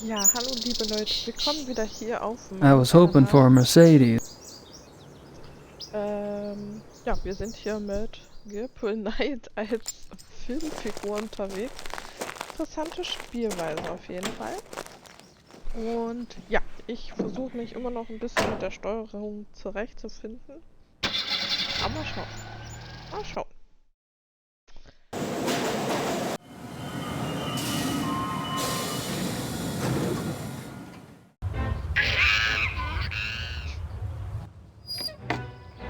Ja, hallo liebe Leute, willkommen wieder hier auf I meinem was hoping for a Kanal. Mercedes. Ja, wir sind hier mit Gabriel Knight als Filmfigur unterwegs. Interessante Spielweise auf jeden Fall. Und ja, ich versuche mich immer noch ein bisschen mit der Steuerung zurechtzufinden. Aber mal schauen. Mal schauen.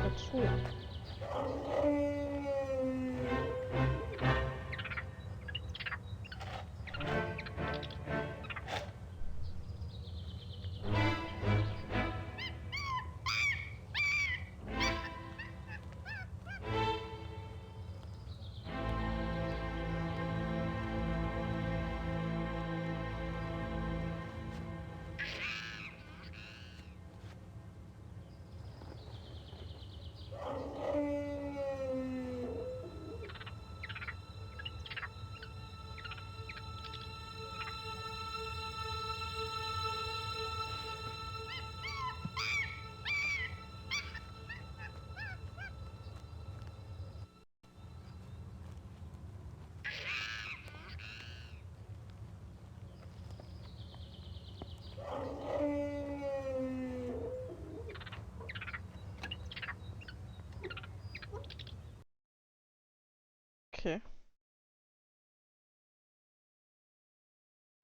Dazu. Okay.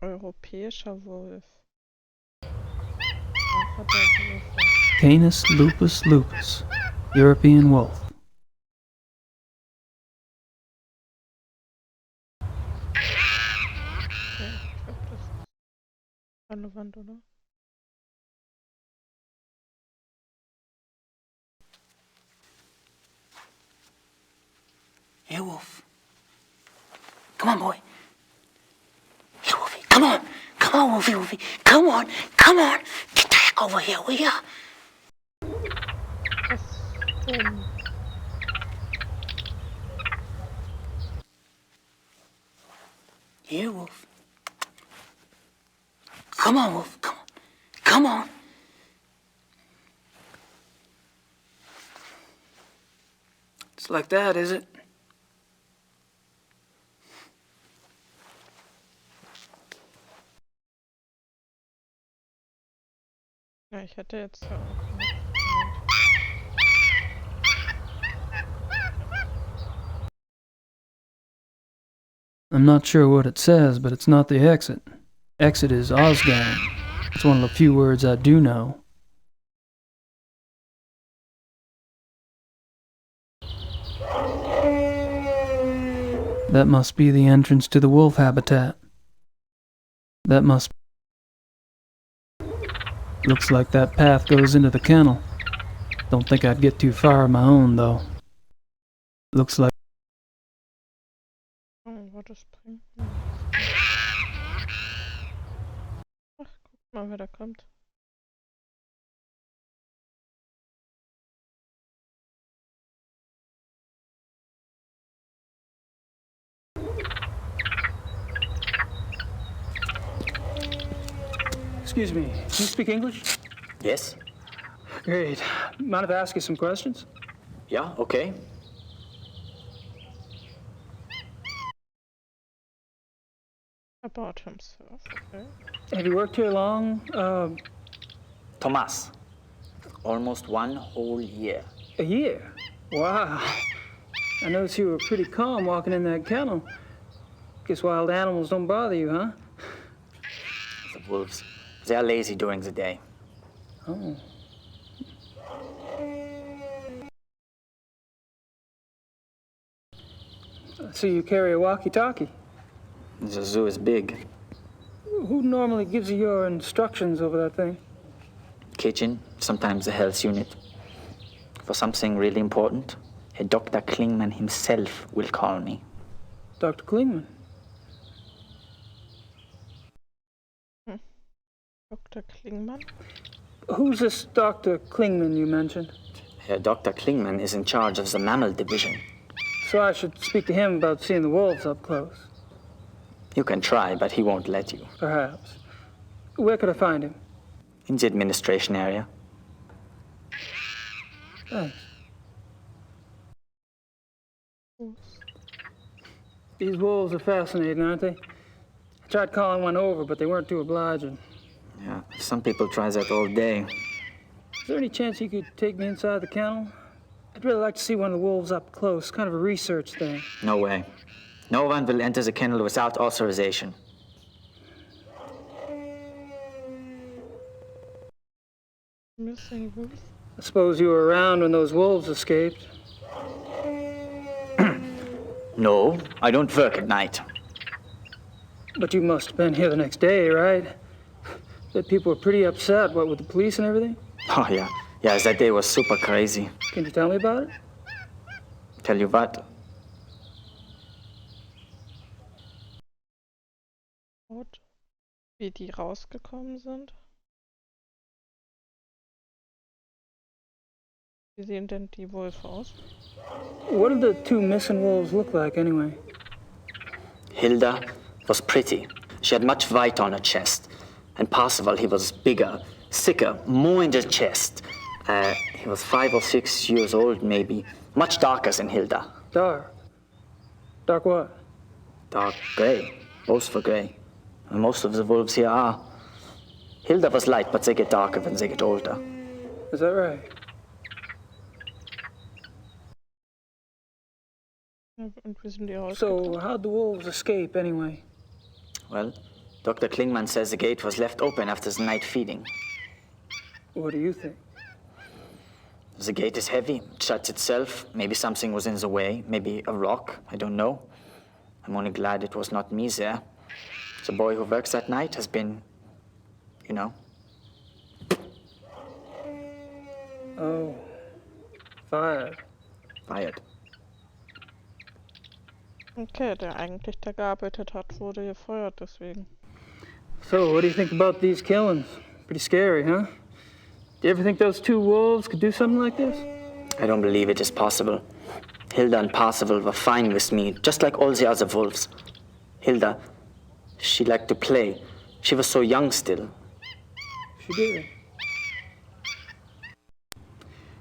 Europäischer Wolf. Affe der Wölfe. Canis lupus lupus. European wolf. Okay, ich glaube, das ist relevant, oder? Here, Wolf. Come on, boy. Here, Wolfie. Come on. Come on, Wolfie, Wolfie. Come on. Come on. Get the heck over here, will ya? Was denn? Here, Wolf. Come on, Wolf. Come on. Come on. It's like that, is it? Ja, ich hätte jetzt ja auch nicht. I'm not sure what it says, but it's not the exit. Exit is Osgang. It's one of the few words I do know. That must be the entrance to the wolf habitat. That must... Looks like that path goes into the kennel. Don't think I'd get too far on my own, though. Looks like... Oh, was das bringt. Ach, guck mal, wer da kommt. Excuse me, can you speak English? Yes? Great. Mind if I ask you some questions? Yeah, okay. About himself, okay. Have you worked here long? Thomas. Almost 1 whole year. A year? Wow. I noticed you were pretty calm walking in that kennel. Guess wild animals don't bother you, huh? The wolves. They're lazy during the day. Oh. So you carry a walkie-talkie? The zoo is big. Who normally gives you your instructions over that thing? Kitchen, sometimes the health unit. For something really important, a Dr. Klingman himself will call me. Dr. Klingman? Dr. Klingman? Who's this Dr. Klingman you mentioned? Dr. Klingman is in charge of the mammal division. So I should speak to him about seeing the wolves up close. You can try, but he won't let you. Perhaps. Where could I find him? In the administration area. Thanks. These wolves are fascinating, aren't they? I tried calling one over, but they weren't too obliging. Yeah, some people try that all day. Is there any chance you could take me inside the kennel? I'd really like to see one of the wolves up close, kind of a research thing. No way. No one will enter the kennel without authorization. Missing wolf. I suppose you were around when those wolves escaped. No, I don't work at night. But you must have been here the next day, right? That people were pretty upset, what, with the police and everything? Oh, yeah. Yeah, that day was super crazy. Can you tell me about it? Tell you what? Und wie die rausgekommen sind. Wie sehen denn die Wölfe aus? What did the two missing wolves look like, anyway? Hilda was pretty. She had much white on her chest. And Parzival, he was bigger, thicker, more in the chest. He was 5 or 6 years old, maybe. Much darker than Hilda. Dark. Dark what? Dark gray. Both were gray. And most of the wolves here are. Hilda was light, but they get darker when they get older. Is that right? Und wie sind die rausgekommen? So, how'd the wolves escape, anyway? Well, Dr. Klingman says the gate was left open after the night feeding. What do you think? The gate is heavy, it shuts itself. Maybe something was in the way, maybe a rock, I don't know. I'm only glad it was not me there. The boy who works that night has been, you know. Oh. Fired. Fired. Okay, der eigentlich da gearbeitet hat, wurde gefeuert deswegen. So, what do you think about these killings? Pretty scary, huh? Do you ever think those two wolves could do something like this? I don't believe it is possible. Hilda and Parzival were fine with me, just like all the other wolves. Hilda, she liked to play. She was so young still. She did.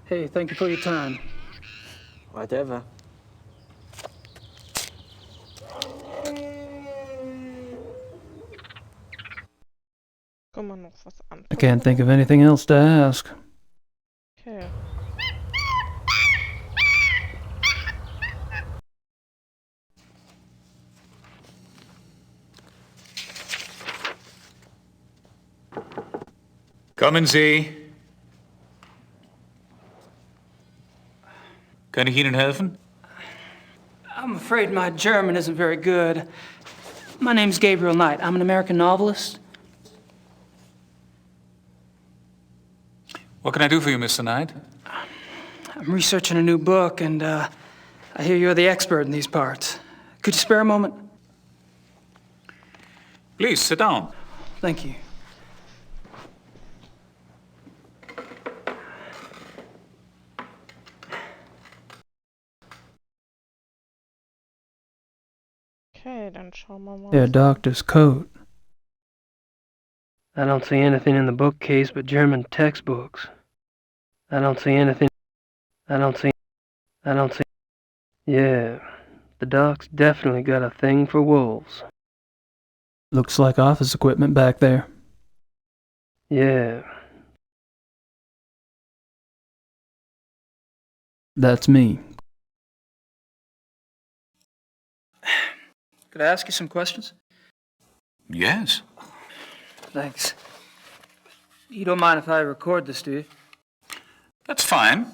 Hey, thank you for your time. Whatever. Kann man noch was I anfangen? can't think of anything else to ask. Okay. Kommen Sie. Kann ich Ihnen helfen? I'm afraid my German isn't very good. My name's Gabriel Knight. I'm an American novelist. What can I do for you, Mr. Knight? I'm researching a new book, and I hear you're the expert in these parts. Could you spare a moment? Please, sit down. Thank you. Okay, dann schauen wir mal. Their doctor's coat. I don't see anything in the bookcase but German textbooks. I don't see anything. I don't see. Yeah, the doc's definitely got a thing for wolves. Looks like office equipment back there. Yeah, That's me. Could I ask you some questions? Yes. Thanks. You don't mind if I record this, do you? That's fine.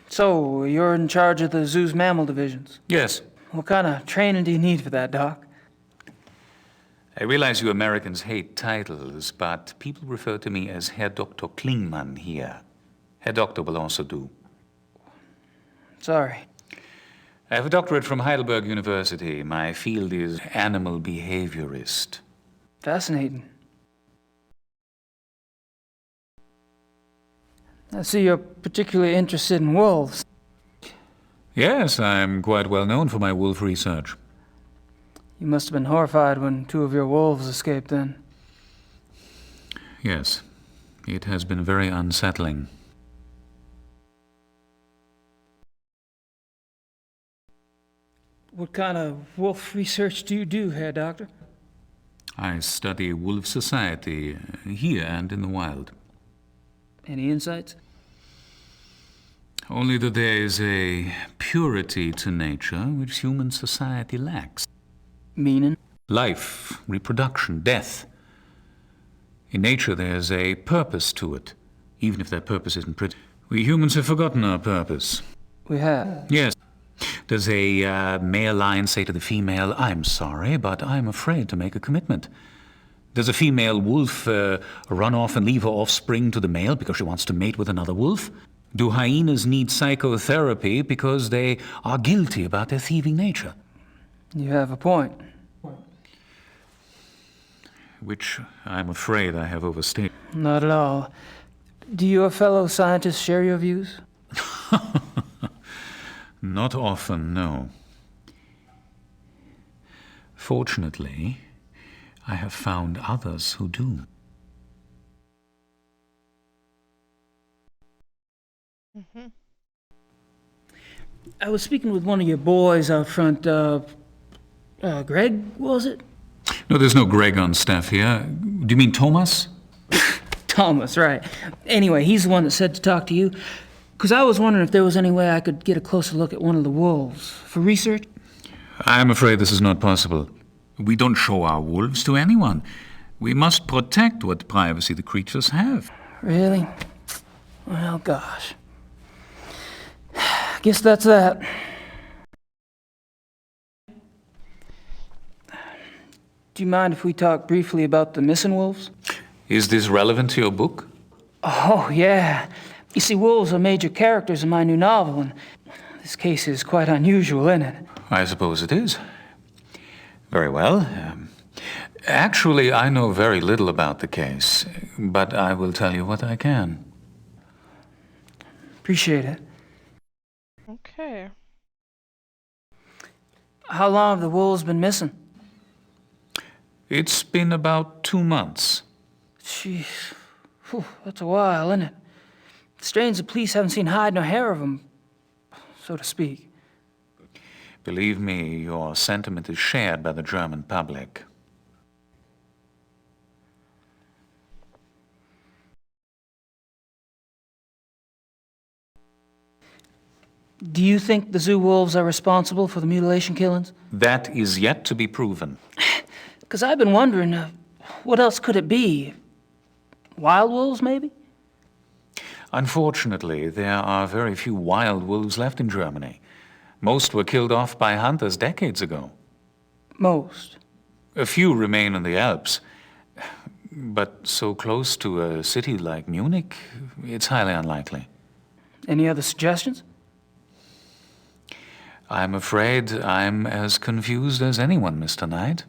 So, you're in charge of the zoo's mammal divisions. Yes. What kind of training do you need for that, Doc? I realize you Americans hate titles, but people refer to me as Herr Dr. Klingman here. Herr Doctor will also do. Sorry. I have a doctorate from Heidelberg University. My field is animal behaviorist. Fascinating. I see you're particularly interested in wolves. Yes, I'm quite well known for my wolf research. You must have been horrified when 2 of your wolves escaped then. Yes, it has been very unsettling. What kind of wolf research do you do, Herr Doctor? I study wolf society here and in the wild. Any insights? Only that there is a purity to nature which human society lacks. Meaning? Life, reproduction, death. In nature there's a purpose to it, even if that purpose isn't pretty. We humans have forgotten our purpose. We have. Yes. Does a male lion say to the female, "I'm sorry, but I'm afraid to make a commitment"? Does a female wolf run off and leave her offspring to the male because she wants to mate with another wolf? Do hyenas need psychotherapy because they are guilty about their thieving nature? You have a point. Which I'm afraid I have overstated. Not at all. Do your fellow scientists share your views? Not often, no. Fortunately, I have found others who do. I was speaking with one of your boys out front. Greg, was it? No, there's no Greg on staff here. Do you mean Thomas? Thomas, right. Anyway, he's the one that said to talk to you. Because I was wondering if there was any way I could get a closer look at one of the wolves for research. I'm afraid this is not possible. We don't show our wolves to anyone. We must protect what privacy the creatures have. Really? Well, gosh. Guess that's that. Do you mind if we talk briefly about the missing wolves? Is this relevant to your book? Oh, yeah. You see, wolves are major characters in my new novel, and this case is quite unusual, isn't it? I suppose it is. Very well. Actually, I know very little about the case, but I will tell you what I can. Appreciate it. Okay. How long have the wolves been missing? It's been about 2 months. Jeez. Whew, that's a while, isn't it? Strange the police haven't seen hide nor hair of them, so to speak. Believe me, your sentiment is shared by the German public. Do you think the zoo wolves are responsible for the mutilation killings? That is yet to be proven. Because I've been wondering, what else could it be? Wild wolves, maybe? Unfortunately, there are very few wild wolves left in Germany. Most were killed off by hunters decades ago. Most. A few remain in the Alps. But so close to a city like Munich, it's highly unlikely. Any other suggestions? I'm afraid I'm as confused as anyone, Mr. Knight.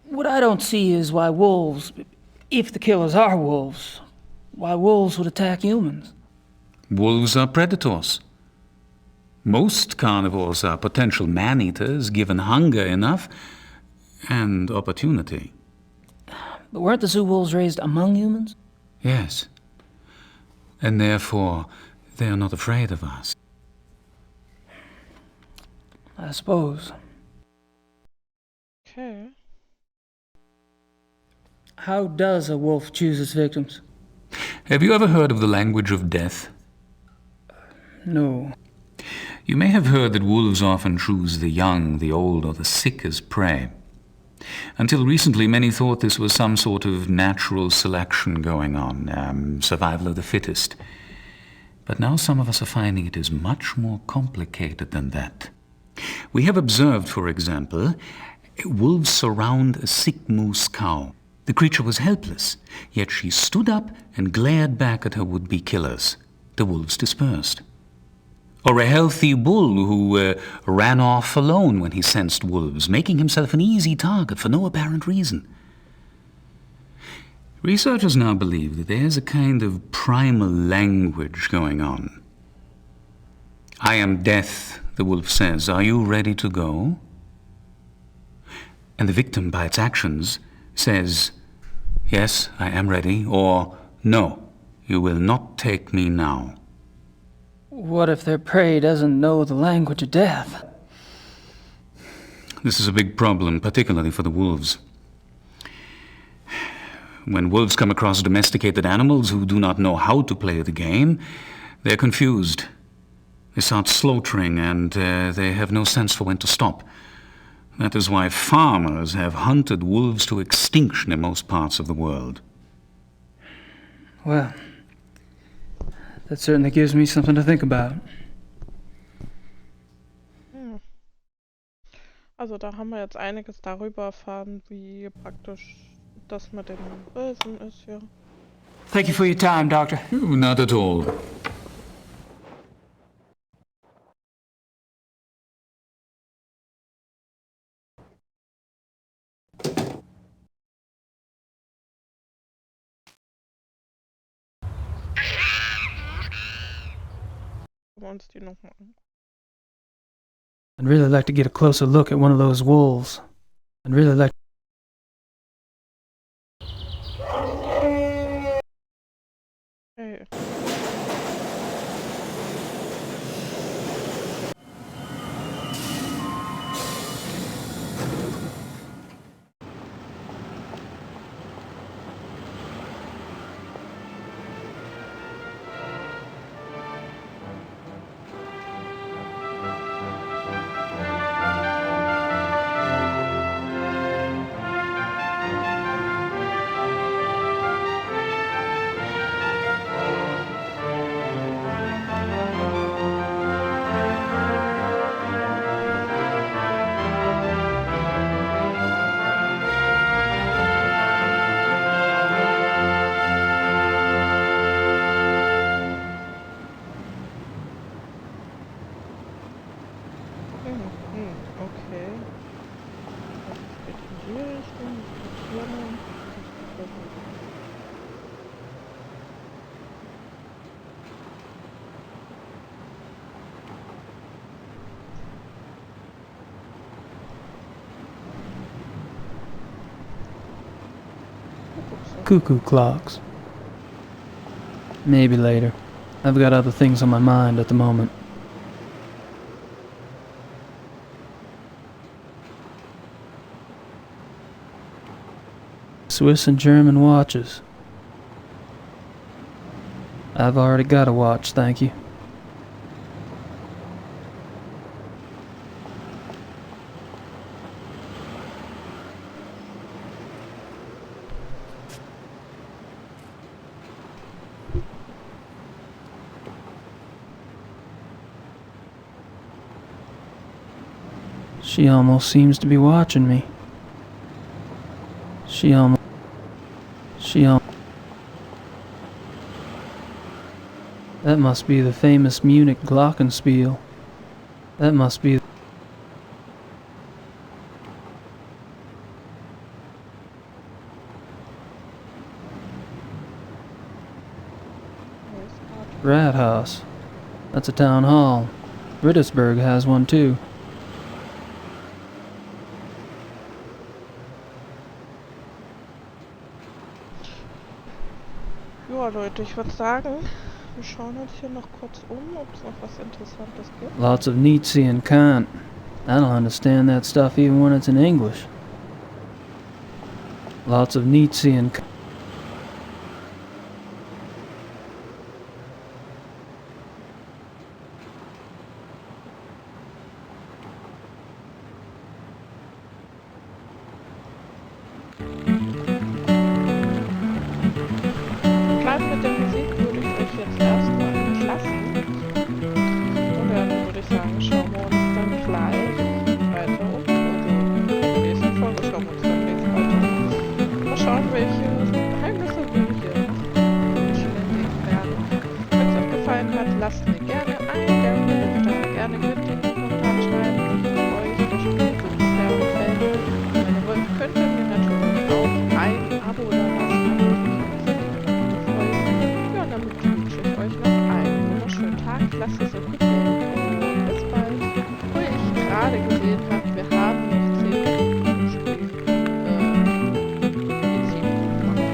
What I don't see is why wolves, if the killers are wolves, why wolves would attack humans. Wolves are predators. Most carnivores are potential man-eaters given hunger enough and opportunity. But weren't the zoo wolves raised among humans? Yes. And therefore, they are not afraid of us. I suppose. Okay. How does a wolf choose its victims? Have you ever heard of the language of death? No. You may have heard that wolves often choose the young, the old, or the sick as prey. Until recently, many thought this was some sort of natural selection going on, survival of the fittest. But now some of us are finding it is much more complicated than that. We have observed, for example, wolves surround a sick moose cow. The creature was helpless, yet she stood up and glared back at her would-be killers. The wolves dispersed. Or a healthy bull who ran off alone when he sensed wolves, making himself an easy target for no apparent reason. Researchers now believe that there's a kind of primal language going on. I am death, the wolf says. Are you ready to go? And the victim, by its actions, says, yes, I am ready, or no, you will not take me now. What if their prey doesn't know the language of death? This is a big problem, particularly for the wolves. When wolves come across domesticated animals who do not know how to play the game, they're confused. They start slaughtering and they have no sense for when to stop. That is why farmers have hunted wolves to extinction in most parts of the world. Well, that certainly gives me something to think about. Also da haben wir jetzt einiges darüber erfahren, wie praktisch das mit den Wölfen ist, ja. Thank you for your time, Doctor. Not at all. Gucken wir uns die nochmal an. I'd really like to get a closer look at one of those wolves. I'd really like... Hey. Okay. Das geht in die Richtung, das geht hier lang, das geht hier. Cuckoo clocks. Maybe later. I've got other things on my mind at the moment. Swiss and German watches. I've already got a watch, thank you. She almost seems to be watching me. She almost... That must be the famous Munich glockenspiel. That must be... Rathaus. That's a town hall. Rittersburg has one too. Ja, Leute, ich würde sagen, wir schauen uns hier noch kurz ob es noch was Interessantes gibt. Lots of Nietzsche and Kant. I don't understand that stuff even when it's in English. Lots of Nietzsche and Kant. Mit der Musik würde ich euch jetzt erstmal entlassen. Und dann würde ich sagen, schauen wir uns dann gleich weiter um. Also in der nächsten Folge schauen wir uns dann nächstes weiter. Mal schauen, welche dass es so gut gehen kann. Bis bald. Wo ich gerade gesehen habe, wir haben noch 10 Minuten gespielt. In 10 Minuten machen wir.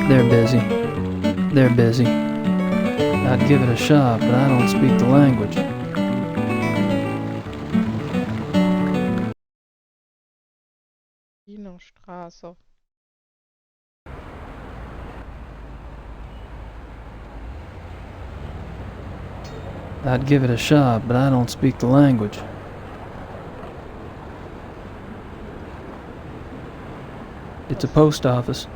They're busy. They're busy. I'd give it a shot, but I don't speak the language. Straße. I'd give it a shot, but I don't speak the language. It's a post office.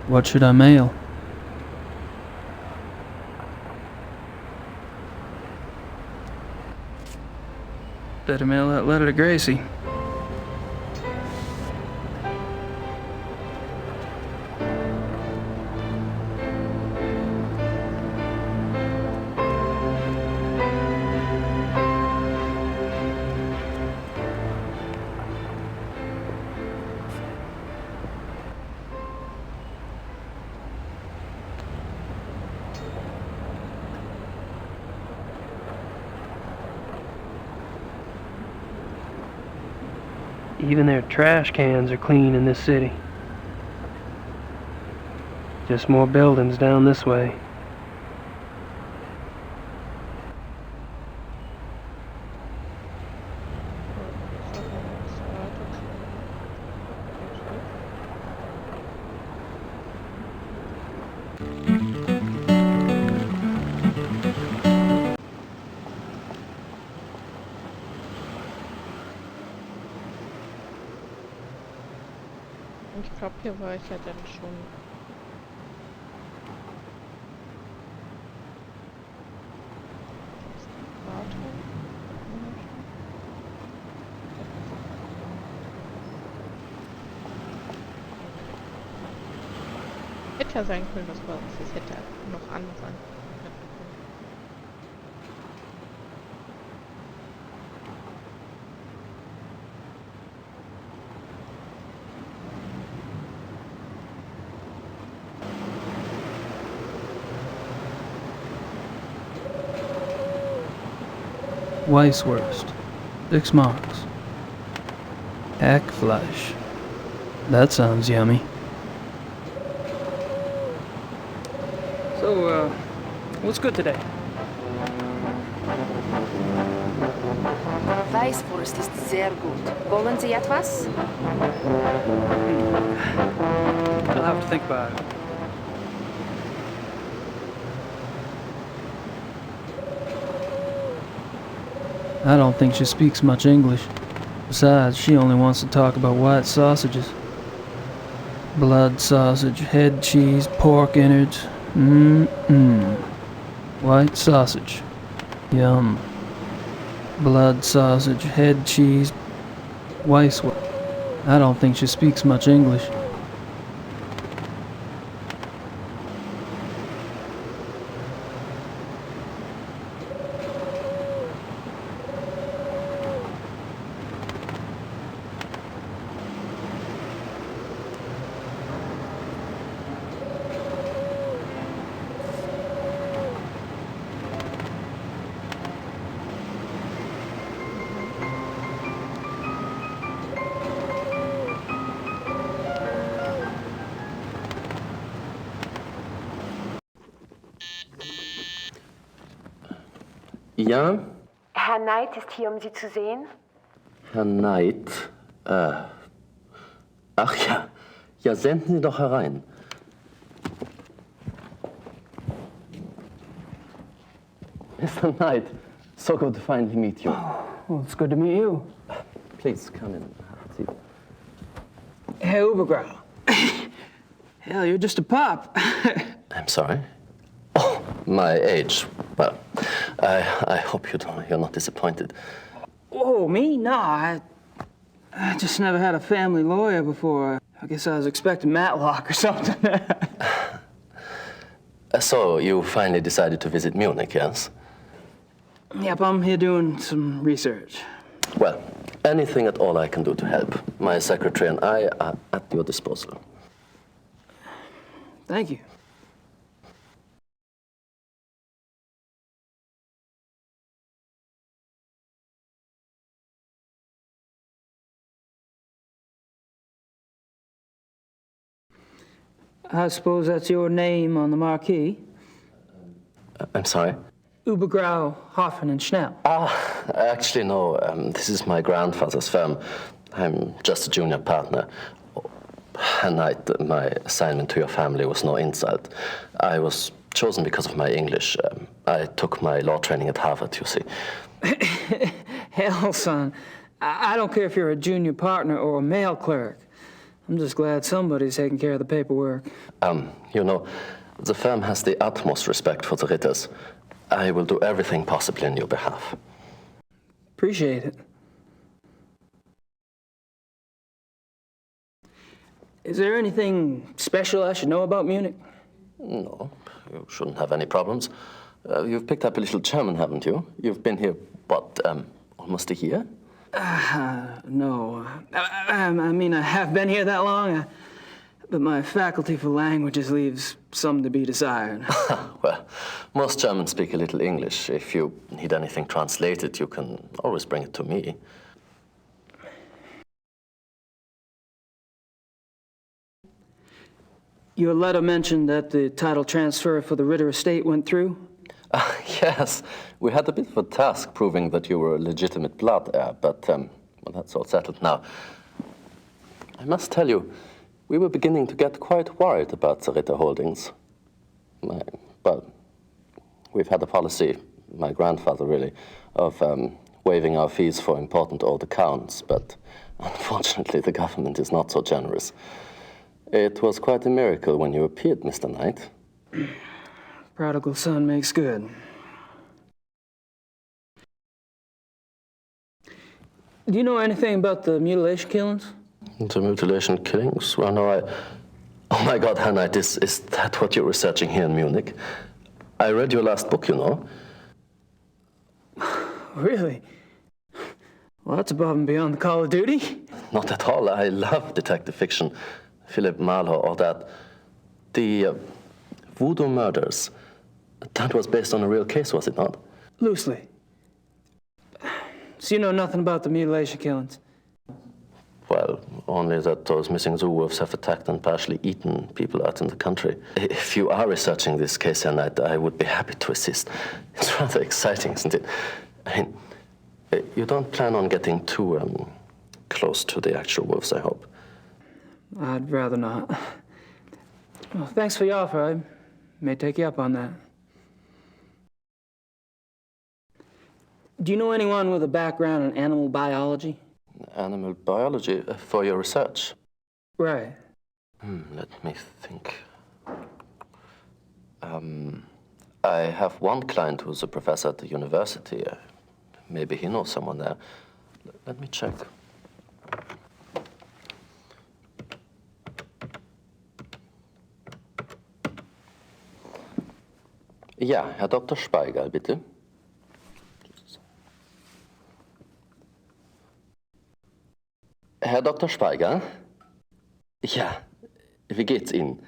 What should I mail? Better mail that letter to Gracie. Even their trash cans are clean in this city. Just more buildings down this way. Ich glaube, hier war ich ja dann schon. Hätte ja sein können, dass bei uns das hätte noch an sein können. Weisswurst. 6 marks. Hackfleisch. That sounds yummy. So, what's good today? Weißwurst ist sehr gut. Wollen Sie etwas? I'll have to think about it. I don't think she speaks much English. Besides, she only wants to talk about white sausages. Blood sausage, head cheese, pork innards. White sausage. Yum. Blood sausage, head cheese, Weisswurst. I don't think she speaks much English. Ja? Herr Knight ist hier, um Sie zu sehen. Herr Knight? Ach ja. Ja, senden Sie doch herein. Mr. Knight, so good to finally meet you. Well, it's good to meet you. Please, come in. Have a seat. Hey, Ubergrau. Hell, you're just a pup. I'm sorry. Oh, my age. Well, I hope you're not disappointed. Oh, me? No, I just never had a family lawyer before. I guess I was expecting Matlock or something. So, you finally decided to visit Munich, yes? Yep, I'm here doing some research. Well, anything at all I can do to help, my secretary and I are at your disposal. Thank you. I suppose that's your name on the marquee? I'm sorry? Übergrau, Hoffen and Schnell. Actually, no. This is my grandfather's firm. I'm just a junior partner. Herr Knight, my assignment to your family was no insult. I was chosen because of my English. I took my law training at Harvard, you see. Hell, son. I don't care if you're a junior partner or a mail clerk. I'm just glad somebody's taking care of the paperwork. You know, the firm has the utmost respect for the Ritters. I will do everything possible in your behalf. Appreciate it. Is there anything special I should know about Munich? No, you shouldn't have any problems. You've picked up a little German, haven't you? You've been here, what, almost a year? No. I mean, I have been here that long, but my faculty for languages leaves some to be desired. Well, most Germans speak a little English. If you need anything translated, you can always bring it to me. Your letter mentioned that the title transfer for the Ritter estate went through? Yes, we had a bit of a task proving that you were a legitimate blood heir, but well, that's all settled now. I must tell you, we were beginning to get quite worried about the Ritter holdings. But we've had a policy, my grandfather really, of waiving our fees for important old accounts, but unfortunately the government is not so generous. It was quite a miracle when you appeared, Mr. Knight. Prodigal son makes good. Do you know anything about the mutilation killings? The mutilation killings? Well, no, Oh my God, Herr Knight, is that what you're researching here in Munich? I read your last book, you know. Really? Well, that's above and beyond the call of duty. Not at all. I love detective fiction. Philip Marlowe or that. The Voodoo Murders. That was based on a real case, was it not? Loosely. So you know nothing about the mutilation killings? Well, only that those missing zoo wolves have attacked and partially eaten people out in the country. If you are researching this case, Herr Knight, I would be happy to assist. It's rather exciting, isn't it? I mean, you don't plan on getting too close to the actual wolves, I hope. I'd rather not. Well, thanks for your offer. I may take you up on that. Do you know anyone with a background in animal biology? Animal biology for your research? Right. Let me think. I have one client who's a professor at the university. Maybe he knows someone there. Let me check. Ja, Herr Dr. Speigal, bitte. Herr Dr. Speigal? Ja, wie geht's Ihnen?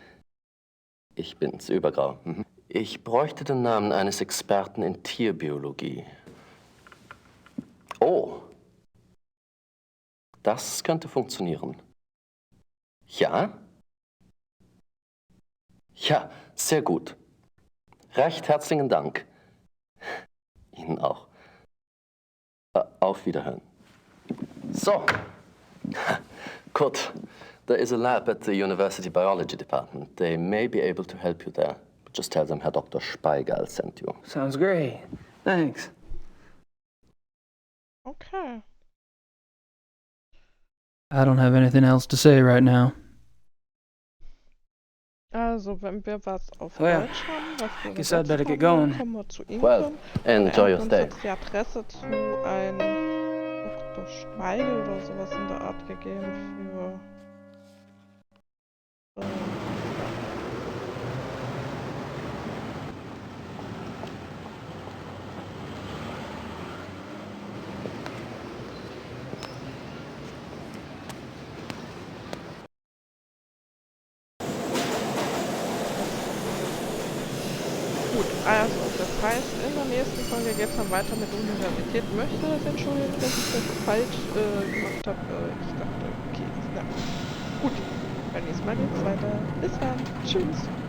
Ich bin's, Übergrau. Ich bräuchte den Namen eines Experten in Tierbiologie. Oh, das könnte funktionieren. Ja? Ja, sehr gut. Recht herzlichen Dank. Ihnen auch. Auf Wiederhören. So. Good. There is a lab at the University Biology Department. They may be able to help you there. Just tell them Herr Dr. Speigal sent you. Sounds great. Thanks. Okay. I don't have anything else to say right now. Also, wenn wir was auf Well, Deutsch haben, was wir guess I'd better übersetzt get haben, going. kommen wir zu ihm. Well, enjoy your uns stay. jetzt die Adresse zu einem Dr. Spiele oder sowas in der Art gegeben für Also, das heißt, in der nächsten Folge geht es dann weiter mit Universität. Möchte das entschuldigen, dass ich das falsch gemacht habe. Ich dachte, okay, na gut. Beim nächsten Mal geht's weiter. Bis dann. Tschüss.